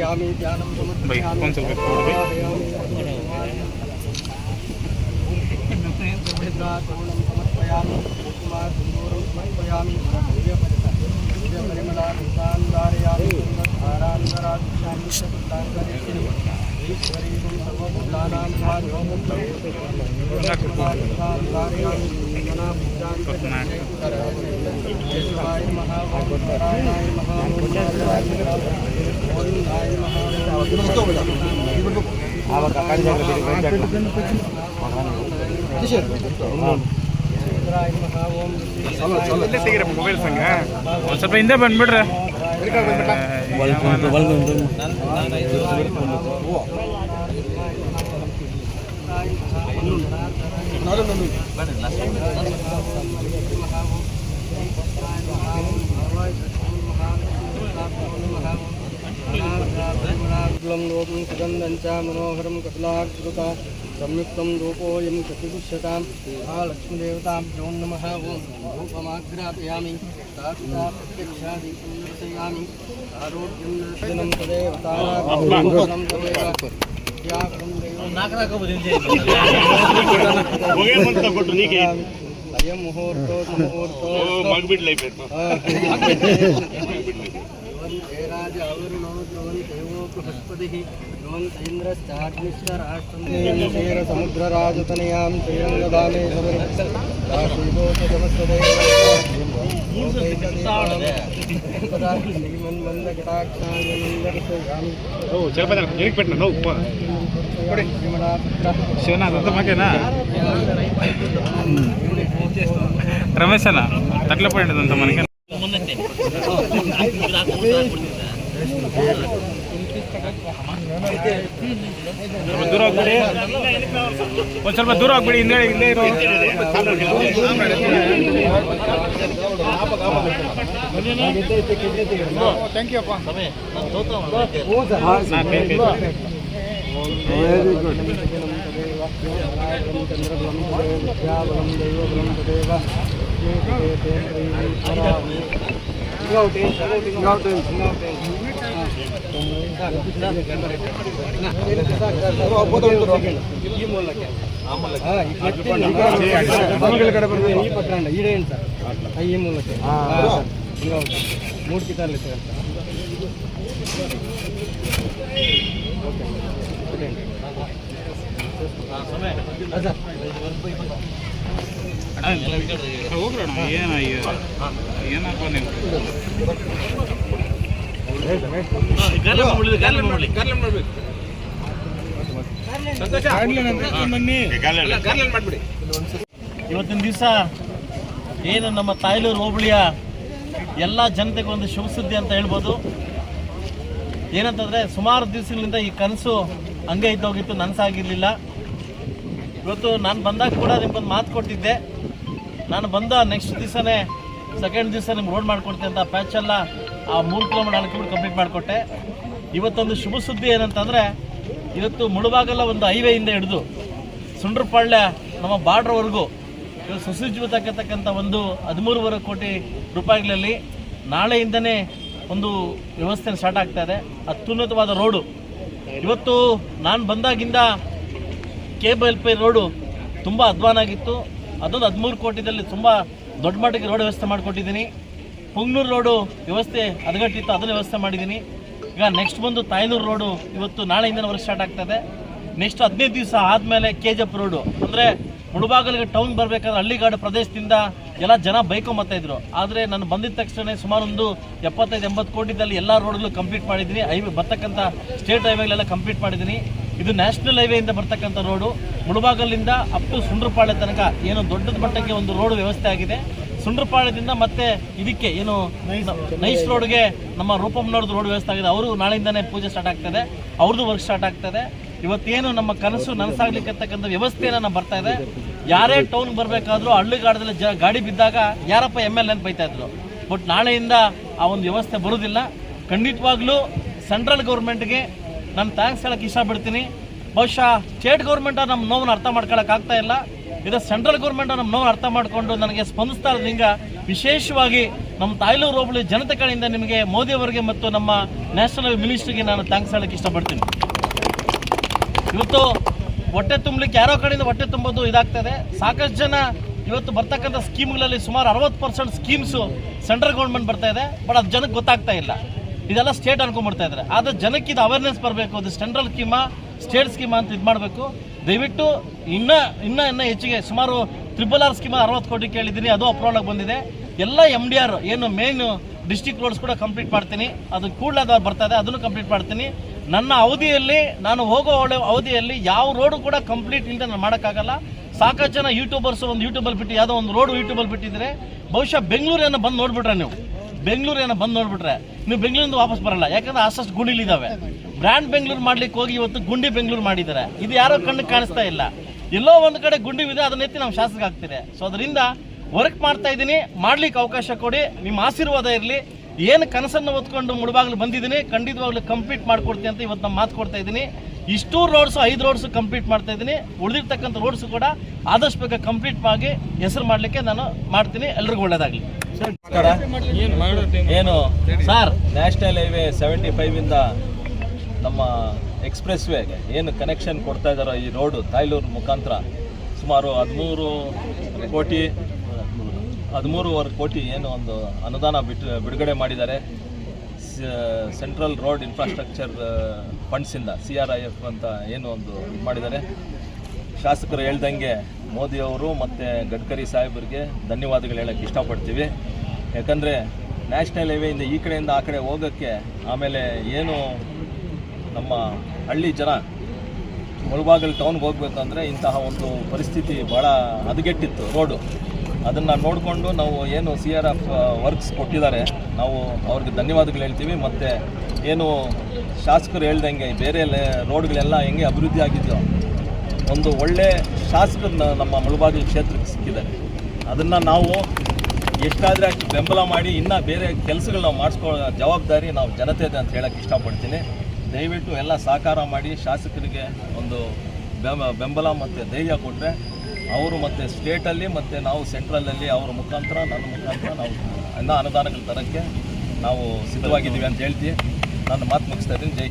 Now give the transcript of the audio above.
आवाहयामि ध्यानं समर्पयामि समर्पयामि कुमार सिंदूरं समर्पयामि परिमलां धारयामि धारान्तरादिशामि चतुर्दाङ्गरीश्वरी ईश्वरीं सर्वभूतानां धारयामि केशवाय महावराणाय महामोदाय ಮೊಬೈಲ್ ಸಂಘ ಒಂದು ಸ್ವಲ್ಪ ಹಿಂದೆ ಬಂದ್ಬಿಡ್ರೆ लोकं सुगन्धं च मनोहरं कपिलाकृता संयुक्तं रूपोऽयं चतुर्दश्यतां महालक्ष्मीदेवतां यो नमः ॐ रूपमाग्रापयामि तात्सा प्रत्यक्षादीपं दर्शयामि आरोग्यं दर्शनं तदेव तारादर्शनं तदेव त्यागं अयं मुहूर्तो मुहूर्तो राजावरुणो ध्रुवन्तेवो बृहस्पतिः ध्रुवन्तैन्द्रश्चाग्निश्चराष्ट्रं समुद्रराजतनयां ಶಿವನಾಥ್ ಅಂತ ಮಾಕೇನಾ ರಮೇಶನ ತಟ್ಲೆ ಪಡಿದಂತ ಮನೆಗೆ ದೂರ ಹೋಗ್ಬಿಡಿ ಒಂದು ಸ್ವಲ್ಪ ದೂರ ಹೋಗ್ಬಿಡಿ ಹಿಂದೆ ಇಲ್ಲೇ ಇರೋ ಥ್ಯಾಂಕ್ ಯು ಅಪ್ಪ ವೆರಿ ಗುಡ್ ಈ ಪಟ್ಟಣ ಈಡೇನು ಸರ್ ಈ ಮೂಲಕ ಮೂರ್ತಿ ತರಲಿ ಸರ್ ಹೋಗ್ರೋಣ ಏನಪ್ಪ ನೀವು ಇವತ್ತಿನ ದಿವಸ ಏನು ನಮ್ಮ ತಾಯ್ಲೂರು ಹೋಬಳಿಯ ಎಲ್ಲ ಜನತೆಗೆ ಒಂದು ಶುಭ ಸುದ್ದಿ ಅಂತ ಹೇಳ್ಬೋದು. ಏನಂತಂದರೆ ಸುಮಾರು ದಿವಸಗಳಿಂದ ಈ ಕನಸು ಹಂಗೆ ಇದ್ದೋಗಿತ್ತು, ನನಸಾಗಿರಲಿಲ್ಲ. ಇವತ್ತು ನಾನು ಬಂದಾಗ ಕೂಡ ನಿಮ್ಗೊಂದು ಮಾತು ಕೊಟ್ಟಿದ್ದೆ, ನಾನು ಬಂದ ನೆಕ್ಸ್ಟ್ ದಿವಸನೇ ಸೆಕೆಂಡ್ ದಿವಸ ನಿಮ್ಗೆ ರೋಡ್ ಮಾಡಿಕೊಡ್ತೀನಿ ಅಂತ ಪ್ಯಾಚೆಲ್ಲ ಆ 3 ಕಿಲೋಮೀಟರ್ 4 ಕಿಲೋಮೀಟರ್ ಕಂಪ್ಲೀಟ್ ಮಾಡಿಕೊಟ್ಟೆ. ಇವತ್ತೊಂದು ಶುಭ ಸುದ್ದಿ ಏನಂತಂದರೆ ಇವತ್ತು ಮುಳುಬಾಗಲ ಒಂದು ಹೈವೇಯಿಂದ ಹಿಡಿದು ಸುಂಡ್ರಪಾಳ್ಯ ನಮ್ಮ ಬಾರ್ಡ್ರ್ವರೆಗೂ ಇವತ್ತು ಸುಸಜ್ಜಿತಕ್ಕಂಥ ಒಂದು 13.5 ಕೋಟಿ ರೂಪಾಯಿಗಳಲ್ಲಿ ನಾಳೆಯಿಂದನೇ ಒಂದು ವ್ಯವಸ್ಥೆ ಸ್ಟಾರ್ಟ್ ಆಗ್ತಾ ಇದೆ. ಅತ್ಯುನ್ನತವಾದ ರೋಡು. ಇವತ್ತು ನಾನು ಬಂದಾಗಿಂದ ಕೇಬಲ್ ಪೈ ರೋಡು ತುಂಬ ಅಧ್ವಾನಾಗಿತ್ತು. ಅದೊಂದು 13 ಕೋಟಿದಲ್ಲಿ ತುಂಬ ದೊಡ್ಡ ಮಟ್ಟಿಗೆ ರೋಡ್ ವ್ಯವಸ್ಥೆ ಮಾಡಿಕೊಟ್ಟಿದ್ದೀನಿ. ಪುಂಗ್ನೂರು ರೋಡು ವ್ಯವಸ್ಥೆ ಹದಗಟ್ಟಿತ್ತು, ಅದನ್ನು ವ್ಯವಸ್ಥೆ ಮಾಡಿದ್ದೀನಿ. ಈಗ ನೆಕ್ಸ್ಟ್ ಬಂದು ತಾಯ್ನೂರು ರೋಡು ಇವತ್ತು ನಾಳೆಯಿಂದ ವರ್ಕ್ ಸ್ಟಾರ್ಟ್ ಆಗ್ತದೆ. ನೆಕ್ಸ್ಟ್ 15 ದಿವಸ ಆದಮೇಲೆ ಕೆಜಪ್ ರೋಡು, ಅಂದರೆ ಮುಳುಬಾಗಲಿಗೆ ಟೌನ್ ಬರಬೇಕಾದ್ರೆ ಹಳ್ಳಿಗಾಡು ಪ್ರದೇಶದಿಂದ ಎಲ್ಲ ಜನ ಬೈಕೊಂಬರ್ತಾಯಿದ್ರು. ಆದರೆ ನಾನು ಬಂದಿದ್ದ ತಕ್ಷಣ ಸುಮಾರು ಒಂದು 75-80 ಕೋಟಿದಲ್ಲಿ ಎಲ್ಲ ರೋಡ್ಗಳು ಕಂಪ್ಲೀಟ್ ಮಾಡಿದ್ದೀನಿ. ಹೈವೇ ಬರ್ತಕ್ಕಂಥ ಸ್ಟೇಟ್ ಹೈವೇಗಳೆಲ್ಲ ಕಂಪ್ಲೀಟ್ ಮಾಡಿದ್ದೀನಿ. ಇದು ನ್ಯಾಷನಲ್ ಹೈವೇಯಿಂದ ಬರ್ತಕ್ಕಂಥ ರೋಡು. ಮುಳುಬಾಗಲಿಂದ ಅಪ್ ಟು ಸುಂಡ್ರಪಾಳ್ಯ ತನಕ ಏನು ದೊಡ್ಡದ ಮಟ್ಟಕ್ಕೆ ಒಂದು ರೋಡ್ ವ್ಯವಸ್ಥೆ ಆಗಿದೆ. ಸುಂಡ್ರಪಾಳ್ಯದಿಂದ ಮತ್ತೆ ಇದಕ್ಕೆ ಏನು ನೈಸ್ ರೋಡ್ಗೆ ನಮ್ಮ ರೂಪಮ್ಮನವ್ರದ್ದು ರೋಡ್ ವ್ಯವಸ್ಥೆ ಆಗಿದೆ. ಅವರು ನಾಳೆಯಿಂದನೇ ಪೂಜೆ ಸ್ಟಾರ್ಟ್ ಆಗ್ತದೆ, ಅವ್ರದ್ದು ವರ್ಕ್ ಸ್ಟಾರ್ಟ್ ಆಗ್ತದೆ. ಇವತ್ತೇನು ನಮ್ಮ ಕನಸು ನನಸಾಗ್ಲಿಕ್ಕಂತಕ್ಕಂಥ ವ್ಯವಸ್ಥೆಯನ್ನು ನಾವು ಬರ್ತಾ ಇದೆ. ಯಾರೇ ಟೌನ್ಗೆ ಬರಬೇಕಾದ್ರೂ ಹಳ್ಳಿಗಾಡದಲ್ಲಿ ಗಾಡಿ ಬಿದ್ದಾಗ ಯಾರಪ್ಪ MLA ಅಂತ ಬೈತಾ ಇದ್ರು. ಬಟ್ ನಾಳೆಯಿಂದ ಆ ಒಂದು ವ್ಯವಸ್ಥೆ ಬರೋದಿಲ್ಲ. ಖಂಡಿತವಾಗ್ಲೂ ಸೆಂಟ್ರಲ್ ಗೌರ್ಮೆಂಟ್ಗೆ ನಾನು ಥ್ಯಾಂಕ್ಸ್ ಹೇಳಕ್ಕೆ ಇಷ್ಟಪಡ್ತೀನಿ. ಬಹುಶಃ ಸ್ಟೇಟ್ ಗೌರ್ಮೆಂಟ್ ನಮ್ಮ ನೋವನ್ನು ಅರ್ಥ ಮಾಡ್ಕೊಳ್ಳೋಕ್ಕಾಗ್ತಾ ಇಲ್ಲ. ಇದು ಸೆಂಟ್ರಲ್ ಗೌರ್ಮೆಂಟ್ ನಮ್ಮ ನೋವು ಅರ್ಥ ಮಾಡಿಕೊಂಡು ನನಗೆ ಸ್ಪಂದಿಸ್ತಾ ಇರೋದ್ರಿಂದ ವಿಶೇಷವಾಗಿ ನಮ್ಮ ತಾಯ್ಲೂರು ಹೋಬಳಿ ಜನತೆ ಕಡೆಯಿಂದ ನಿಮಗೆ ಮೋದಿ ಅವರಿಗೆ ಮತ್ತು ನಮ್ಮ ನ್ಯಾಷನಲ್ ಮಿನಿಸ್ಟ್ರಿಗೆ ನಾನು ಥ್ಯಾಂಕ್ಸ್ ಹೇಳಕ್ಕೆ ಇಷ್ಟಪಡ್ತೀನಿ. ಇವತ್ತು ಹೊಟ್ಟೆ ತುಂಬಲಿಕ್ಕೆ ಯಾರೋ ಕಡೆಯಿಂದ ಹೊಟ್ಟೆ ತುಂಬೋದು ಇದಾಗ್ತದೆ. ಸಾಕಷ್ಟು ಜನ ಇವತ್ತು ಬರ್ತಕ್ಕಂಥ ಸ್ಕೀಮ್ಗಳಲ್ಲಿ ಸುಮಾರು 60% ಸ್ಕೀಮ್ಸು ಸೆಂಟ್ರಲ್ ಗೌರ್ಮೆಂಟ್ ಬರ್ತಾ ಇದೆ, ಬಟ್ ಅದು ಜನಕ್ಕೆ ಗೊತ್ತಾಗ್ತಾ ಇಲ್ಲ. ಇದೆಲ್ಲ ಸ್ಟೇಟ್ ಅನ್ಕೊಂಡ್ಬರ್ತಾ ಇದ್ದಾರೆ. ಆದರೆ ಜನಕ್ಕೆ ಇದು ಅವೇರ್ನೆಸ್ ಬರಬೇಕು, ಅದು ಸೆಂಟ್ರಲ್ ಸ್ಕೀಮಾ ಸ್ಟೇಟ್ ಸ್ಕೀಮಾ ಅಂತ ಇದು ಮಾಡಬೇಕು. ದಯವಿಟ್ಟು ಇನ್ನೂ ಹೆಚ್ಚಿಗೆ ಸುಮಾರು RRR ಸ್ಕೀಮ್ 60 ಕೋಟಿ ಕೇಳಿದ್ದೀನಿ, ಅದು ಅಪ್ರೂವಲ್ ಬಂದಿದೆ. ಎಲ್ಲ MDR ಏನು ಮೇನ್ ಡಿಸ್ಟ್ರಿಕ್ಟ್ ರೋಡ್ಸ್ ಕೂಡ ಕಂಪ್ಲೀಟ್ ಮಾಡ್ತೀನಿ, ಅದು ಕೂಡಲೇ ಬರ್ತಾ ಇದೆ, ಅದನ್ನು ಕಂಪ್ಲೀಟ್ ಮಾಡ್ತೀನಿ. ನನ್ನ ಅವಧಿಯಲ್ಲಿ ನಾನು ಹೋಗೋ ಅವಧಿಯಲ್ಲಿ ಯಾವ ರೋಡು ಕೂಡ ಕಂಪ್ಲೀಟ್ ಇಲ್ಲದೆ ನಾನು ಮಾಡೋಕ್ಕಾಗಲ್ಲ. ಸಾಕಷ್ಟು ಜನ ಯೂಟ್ಯೂಬರ್ಸ್ ಒಂದು ಯೂಟ್ಯೂಬಲ್ಲಿ ಬಿಟ್ಟು ಯಾವುದೋ ಒಂದು ರೋಡು ಯೂಟ್ಯೂಬಲ್ಲಿ ಬಿಟ್ಟಿದ್ರೆ ಬಹುಶಃ ಬೆಂಗಳೂರೇನೋ ಬಂದು ನೋಡ್ಬಿಟ್ರೆ ನೀವು ಬೆಂಗಳೂರಿಂದ ವಾಪಸ್ ಬರಲ್ಲ. ಯಾಕಂದ್ರೆ ಅಷ್ಟು ಗುಂಡಿಲಿದ್ದಾವೆ. ಬ್ರ್ಯಾಂಡ್ ಬೆಂಗಳೂರು ಮಾಡ್ಲಿಕ್ಕೆ ಹೋಗಿ ಇವತ್ತು ಗುಂಡಿ ಬೆಂಗಳೂರು ಮಾಡಿದ್ದಾರೆ. ಇದು ಯಾರೋ ಕಣ್ಣಿಗೆ ಕಾಣಿಸ್ತಾ ಇಲ್ಲ. ಎಲ್ಲೋ ಒಂದು ಕಡೆ ಗುಂಡಿವಿದೆ, ಅದನ್ನ ಎತ್ತಿ ನಾವು ಶಾಸಕ ಆಗ್ತೀರಿ. ಸೊ ಅದರಿಂದ ವರ್ಕ್ ಮಾಡ್ತಾ ಇದ್ದೀನಿ, ಮಾಡ್ಲಿಕ್ಕೆ ಅವಕಾಶ ಕೊಡಿ, ನಿಮ್ಮ ಆಶೀರ್ವಾದ ಇರಲಿ. ಏನು ಕನಸನ್ನು ಹೊತ್ಕೊಂಡು ಮುಳುಬಾಗಿಲು ಬಂದಿದ್ದೀನಿ, ಖಂಡಿತವಾಗ್ಲೂ ಕಂಪ್ಲೀಟ್ ಮಾಡ್ಕೊಡ್ತೀನಿ ಅಂತ ಇವತ್ತು ನಾನು ಮಾತು ಕೊಡ್ತಾ ಇದ್ದೀನಿ. ಇಷ್ಟು ರೋಡ್ಸು 5 ರೋಡ್ಸು ಕಂಪ್ಲೀಟ್ ಮಾಡ್ತಾ ಇದ್ದೀನಿ. ಉಳಿದಿರ್ತಕ್ಕಂಥ ರೋಡ್ಸು ಕೂಡ ಆದಷ್ಟು ಬೇಗ ಕಂಪ್ಲೀಟ್ ಆಗಿ ಹೆಸರು ಮಾಡಲಿಕ್ಕೆ ನಾನು ಮಾಡ್ತೀನಿ. ಎಲ್ರಿಗೂ ಒಳ್ಳೇದಾಗಲಿ. ಏನು ಸರ್, ನ್ಯಾಷನಲ್ ಹೈವೇ 75ಇಂದ ನಮ್ಮ ಎಕ್ಸ್ಪ್ರೆಸ್ ವೇಗೆ ಏನು ಕನೆಕ್ಷನ್ ಕೊಡ್ತಾ ಇದ್ದಾರೋ ಈ ರೋಡು ತಾಯ್ಲೂರು ಮುಖಾಂತರ ಸುಮಾರು 13.25 ಕೋಟಿ ಏನು ಒಂದು ಅನುದಾನ ಬಿಡುಗಡೆ ಮಾಡಿದ್ದಾರೆ. ಸೆಂಟ್ರಲ್ ರೋಡ್ ಇನ್ಫ್ರಾಸ್ಟ್ರಕ್ಚರ್ ಫಂಡ್ಸಿಂದ CRIF ಅಂತ ಏನು ಒಂದು ಇದು ಮಾಡಿದ್ದಾರೆ. ಶಾಸಕರು ಹೇಳ್ದಂಗೆ ಮೋದಿಯವರು ಮತ್ತು ಗಡ್ಕರಿ ಸಾಹೇಬರಿಗೆ ಧನ್ಯವಾದಗಳು ಹೇಳೋಕ್ಕೆ ಇಷ್ಟಪಡ್ತೀವಿ. ಯಾಕಂದರೆ ನ್ಯಾಷನಲ್ ಹೈವೇಯಿಂದ ಈ ಕಡೆಯಿಂದ ಆ ಕಡೆ ಹೋಗೋಕ್ಕೆ, ಆಮೇಲೆ ಏನು ನಮ್ಮ ಹಳ್ಳಿ ಜನ ಮುಳಬಾಗಿಲು ಟೌನ್ಗೆ ಹೋಗ್ಬೇಕಂದ್ರೆ ಇಂತಹ ಒಂದು ಪರಿಸ್ಥಿತಿ ಭಾಳ ಹದಗೆಟ್ಟಿತ್ತು ರೋಡು. ಅದನ್ನು ನೋಡಿಕೊಂಡು ನಾವು ಏನು CRF ವರ್ಕ್ಸ್ ಕೊಟ್ಟಿದ್ದಾರೆ, ನಾವು ಅವ್ರಿಗೆ ಧನ್ಯವಾದಗಳು ಹೇಳ್ತೀವಿ. ಮತ್ತು ಏನು ಶಾಸಕರು ಹೇಳ್ದಂಗೆ ಬೇರೆ ರೋಡ್ಗಳೆಲ್ಲ ಹೆಂಗೆ ಅಭಿವೃದ್ಧಿ ಆಗಿದೆಯೋ, ಒಂದು ಒಳ್ಳೆ ಶಾಸಕರನ್ನ ನಮ್ಮ ಮುಳಬಾಗಿಲು ಕ್ಷೇತ್ರಕ್ಕೆ ಸಿಕ್ಕಿದ್ದಾರೆ. ಅದನ್ನು ನಾವು ಎಷ್ಟಾದರೆ ಅಷ್ಟು ಬೆಂಬಲ ಮಾಡಿ ಇನ್ನೂ ಬೇರೆ ಕೆಲಸಗಳು ನಾವು ಮಾಡಿಸ್ಕೊಳ್ಳೋ ಜವಾಬ್ದಾರಿ ನಾವು ಜನತೆದೆ ಅಂತ ಹೇಳೋಕ್ಕೆ ಇಷ್ಟಪಡ್ತೀನಿ. ದಯವಿಟ್ಟು ಎಲ್ಲ ಸಹಕಾರ ಮಾಡಿ ಶಾಸಕರಿಗೆ ಒಂದು ಬೆಂಬಲ ಮತ್ತು ಧೈರ್ಯ ಕೊಟ್ಟರೆ ಅವರು ಮತ್ತು ಸ್ಟೇಟಲ್ಲಿ ಮತ್ತು ನಾವು ಸೆಂಟ್ರಲಲ್ಲಿ ಅವರ ಮುಖಾಂತರ ನನ್ನ ಮುಖಾಂತರ ನಾವು ಇನ್ನೂ ಅನುದಾನಗಳು ತರೋಕ್ಕೆ ನಾವು ಸಿದ್ಧವಾಗಿದ್ದೀವಿ ಅಂತ ಹೇಳ್ತೀವಿ. ನಾನು ಮಾತು ಮುಗಿಸ್ತಾ ಇದ್ದೀನಿ. ಜೈ